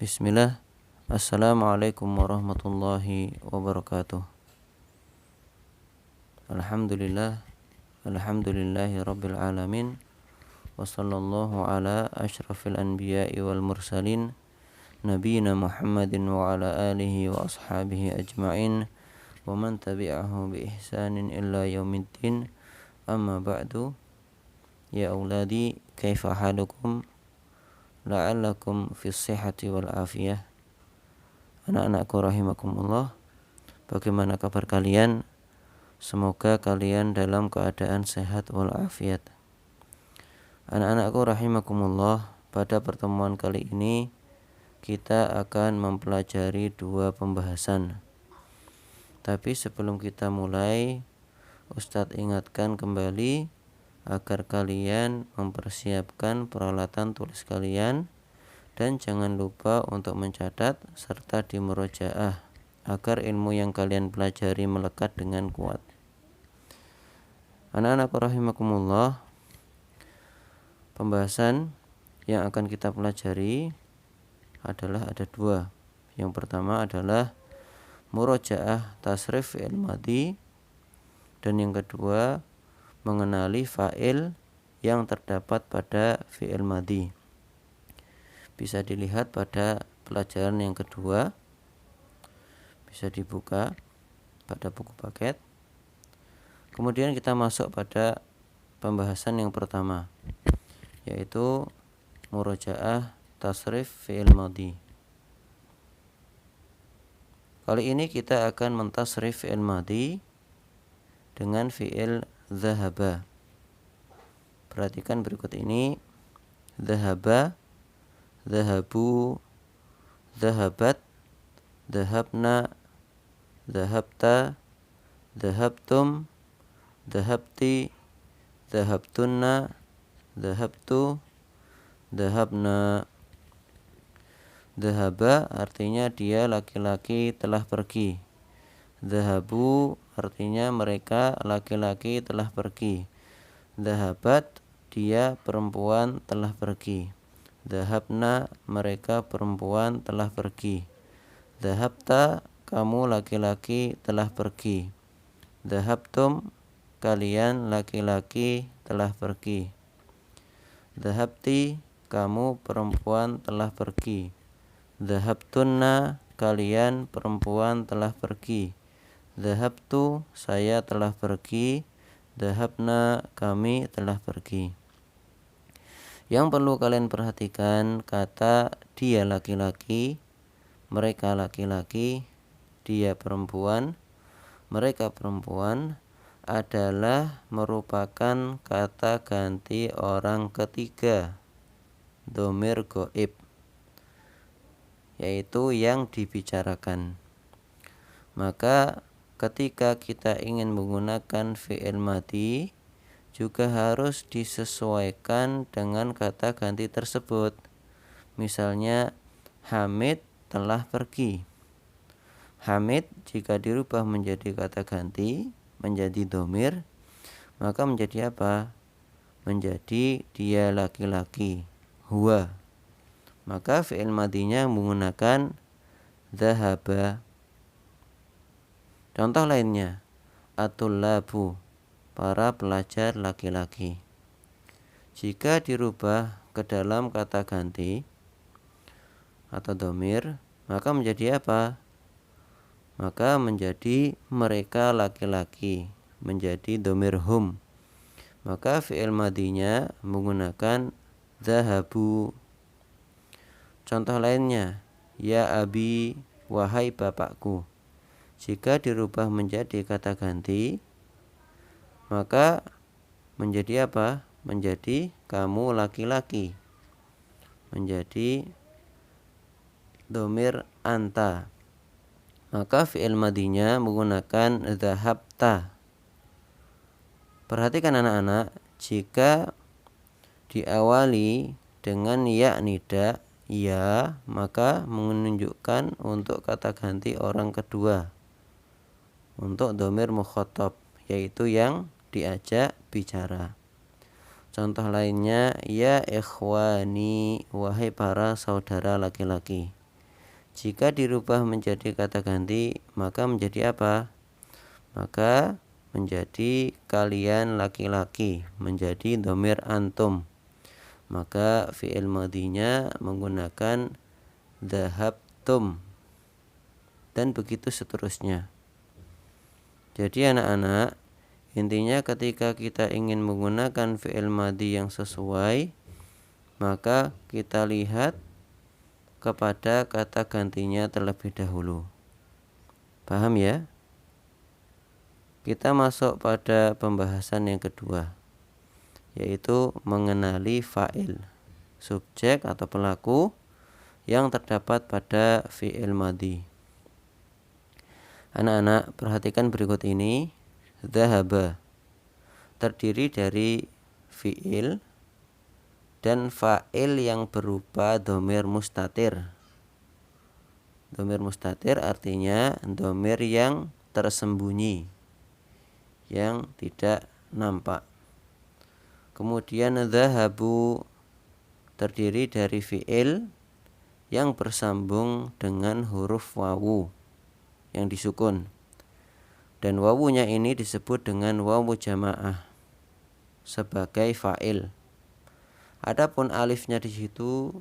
Bismillah. Assalamualaikum warahmatullahi wabarakatuh. Alhamdulillahi rabbil alamin. Wa sallallahu ala asyrafil anbiya'i wal mursalin nabiyina Muhammadin wa ala alihi wa ashabihi ajma'in wa man tabi'ahu bi ihsanin illa yaumiddin. Amma ba'du. Ya auladi, kaifa halukum? La'allakum fis sihhati wal afiyah. Anak-anakku rahimakumullah, bagaimana kabar kalian? Semoga kalian dalam keadaan sehat wal afiat. Anak-anakku rahimakumullah, pada pertemuan kali ini kita akan mempelajari dua pembahasan. Tapi sebelum kita mulai, Ustadz ingatkan kembali agar kalian mempersiapkan peralatan tulis kalian dan jangan lupa untuk mencatat serta dimurojaah agar ilmu yang kalian pelajari melekat dengan kuat. Anak-anak rahimakumullah, pembahasan yang akan kita pelajari adalah ada dua. Yang pertama adalah murojaah tasrif fi'il madhi, dan yang kedua mengenali fa'il yang terdapat pada fi'il madhi. Bisa dilihat pada pelajaran yang kedua, bisa dibuka pada buku paket. Kemudian kita masuk pada pembahasan yang pertama, yaitu murojaah tasrif fi'il madhi. Kali ini kita akan mentasrif fi'il madhi dengan fi'il dhahaba. Perhatikan berikut ini: dhahaba, dhahabu, dhahabat, dhahabna, dhahabta, dhahabtum, dhahabti, dhahabtunna, dhahabtu, dhahabna. Dhahaba artinya dia laki-laki telah pergi. Dhahabu artinya mereka laki-laki telah pergi. Dhahabat dia perempuan telah pergi. Dhahabna mereka perempuan telah pergi. Dhahabta kamu laki-laki telah pergi. Dhahabtum kalian laki-laki telah pergi. Dhahabti kamu perempuan telah pergi. Dhahabtunna kalian perempuan telah pergi. Dhahabtu saya telah pergi. Dhahabna kami telah pergi. Yang perlu kalian perhatikan kata dia laki-laki, mereka laki-laki, dia perempuan, mereka perempuan adalah merupakan kata ganti orang ketiga, dhamir ghaib, yaitu yang dibicarakan. Maka ketika kita ingin menggunakan fi'il madhi juga harus disesuaikan dengan kata ganti tersebut. Misalnya Hamid telah pergi. Hamid jika dirubah menjadi kata ganti, menjadi dhamir, maka menjadi apa? Menjadi dia laki-laki, huwa. Maka fi'il madhinya menggunakan dhahaba. Contoh lainnya, at-tullabu, para pelajar laki-laki. Jika dirubah ke dalam kata ganti atau dhamir, maka menjadi apa? Maka menjadi mereka laki-laki, menjadi dhamir hum. Maka fi'il madhinya menggunakan dhahabu. Contoh lainnya, ya abi, wahai bapakku. Jika dirubah menjadi kata ganti, maka menjadi apa? Menjadi kamu laki-laki, menjadi dhamir anta. Maka fi'il madhinya menggunakan dhahabta. Perhatikan anak-anak, jika diawali dengan ya nida, ya, maka menunjukkan untuk kata ganti orang kedua, untuk dhamir mukhatab, yaitu yang diajak bicara. Contoh lainnya, ya ikhwani, wahai para saudara laki-laki. Jika dirubah menjadi kata ganti, maka menjadi apa? Maka menjadi kalian laki-laki, menjadi dhamir antum. Maka fi'il madhinya menggunakan dhahabtum, dan begitu seterusnya. Jadi anak-anak, intinya ketika kita ingin menggunakan fi'il madhi yang sesuai, maka kita lihat kepada kata gantinya terlebih dahulu. Paham ya? Kita masuk pada pembahasan yang kedua, yaitu mengenali fa'il, subjek atau pelaku yang terdapat pada fi'il madhi. Anak-anak, perhatikan berikut ini. Dhahaba terdiri dari fi'il dan fa'il yang berupa dhamir mustatir. Dhamir mustatir artinya dhamir yang tersembunyi, yang tidak nampak. Kemudian dhahabu terdiri dari fi'il yang bersambung dengan huruf wawu yang disukun, dan wawunya ini disebut dengan wawu jamaah sebagai fa'il. Adapun alifnya di situ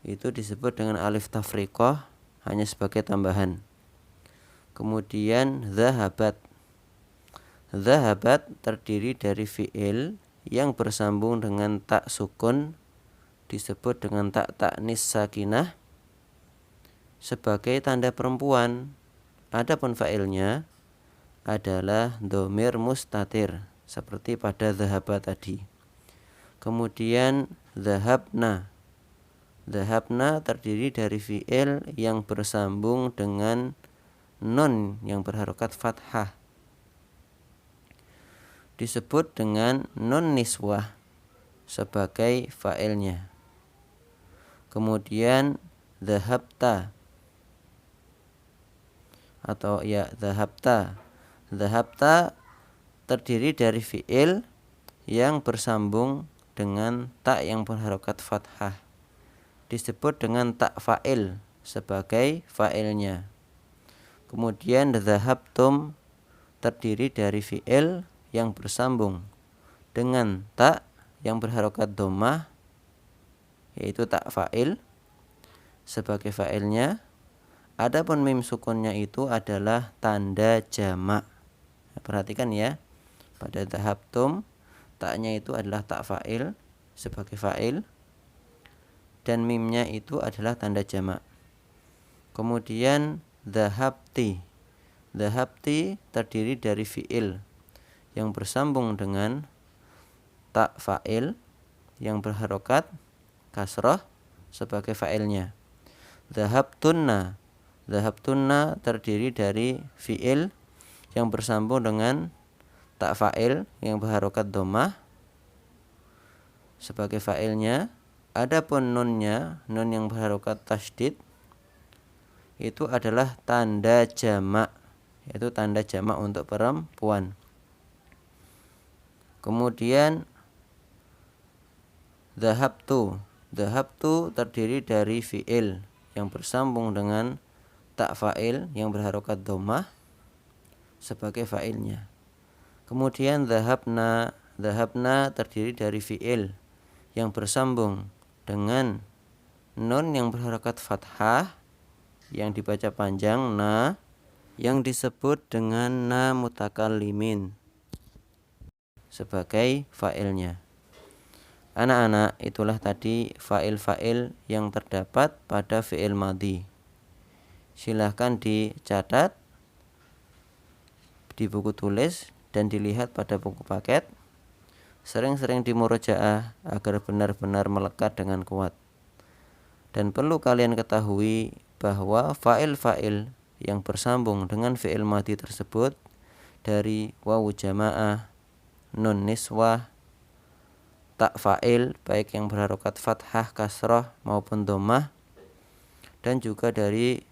itu disebut dengan alif tafriqah, hanya sebagai tambahan. Kemudian dhahabat. Dhahabat terdiri dari fi'il yang bersambung dengan tak sukun, disebut dengan tak ta'nis sakinah sebagai tanda perempuan. Adapun fa'ilnya adalah dhamir mustatir seperti pada dhahaba tadi. Kemudian dhahabna. Dhahabna terdiri dari fi'il yang bersambung dengan nun yang berharokat fathah, disebut dengan nun niswah sebagai fa'ilnya. Kemudian dhahabta atau ya dhahabta. Dhahabta terdiri dari fi'il yang bersambung dengan tak yang berharokat fathah, disebut dengan tak fa'il sebagai fa'ilnya. Kemudian dhahabtum terdiri dari fi'il yang bersambung dengan tak yang berharokat dhammah, yaitu tak fa'il sebagai fa'ilnya. Adapun mim sukunnya itu adalah tanda jamak. Perhatikan ya, pada dhahabtum taknya itu adalah tak fa'il sebagai fa'il, dan mimnya itu adalah tanda jamak. Kemudian dhahabti. Dhahabti terdiri dari fi'il yang bersambung dengan tak fa'il yang berharokat kasroh sebagai fa'ilnya. Dhahabtunna. Dhahabtunna terdiri dari fi'il yang bersambung dengan tak fa'il yang berharokat dhammah sebagai fa'ilnya. Adapun nunnya, nun yang berharokat tasydid, itu adalah tanda jamak, yaitu tanda jamak untuk perempuan. Kemudian dhahabtu. Dhahabtu terdiri dari fi'il yang bersambung dengan tak fa'il yang berharokat dhammah sebagai fa'ilnya. Kemudian dhahabna. Dhahabna terdiri dari fi'il yang bersambung dengan nun yang berharokat fathah yang dibaca panjang na, yang disebut dengan na mutakallimin sebagai fa'ilnya. Anak-anak, itulah tadi fa'il-fa'il yang terdapat pada fi'il madhi. Silahkan dicatat di buku tulis dan dilihat pada buku paket. Sering-sering dimurojaah agar benar-benar melekat dengan kuat. Dan perlu kalian ketahui bahwa fa'il-fa'il yang bersambung dengan fi'il madhi tersebut dari wawu jamaah, nun niswah, tak fa'il baik yang berharokat fathah, kasroh maupun dhammah, dan juga dari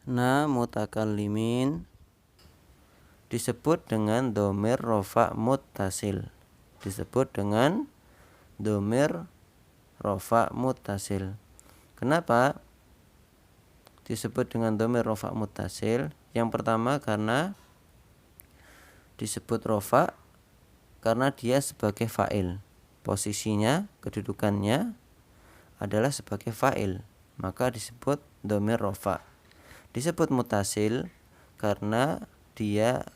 na mutakallimin disebut dengan dhamir rafa' muttasil. Disebut dengan dhamir rafa' muttasil. Kenapa? disebut dengan dhamir rafa muttasil? Yang pertama karena disebut rafa karena dia sebagai fa'il. Posisinya, kedudukannya adalah sebagai fa'il, maka disebut dhamir rafa. Disebut muttasil karena dia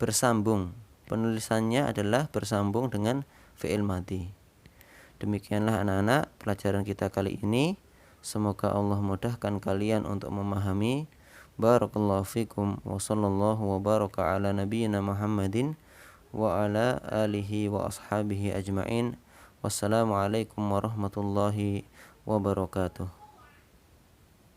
bersambung. Penulisannya adalah bersambung dengan fi'il madhi. Demikianlah anak-anak pelajaran kita kali ini. Semoga Allah mudahkan kalian untuk memahami. Barakallahu fikum wa sallallahu wa baraka ala nabiyyina Muhammadin wa ala alihi wa ashabihi ajma'in. Wassalamualaikum warahmatullahi wabarakatuh.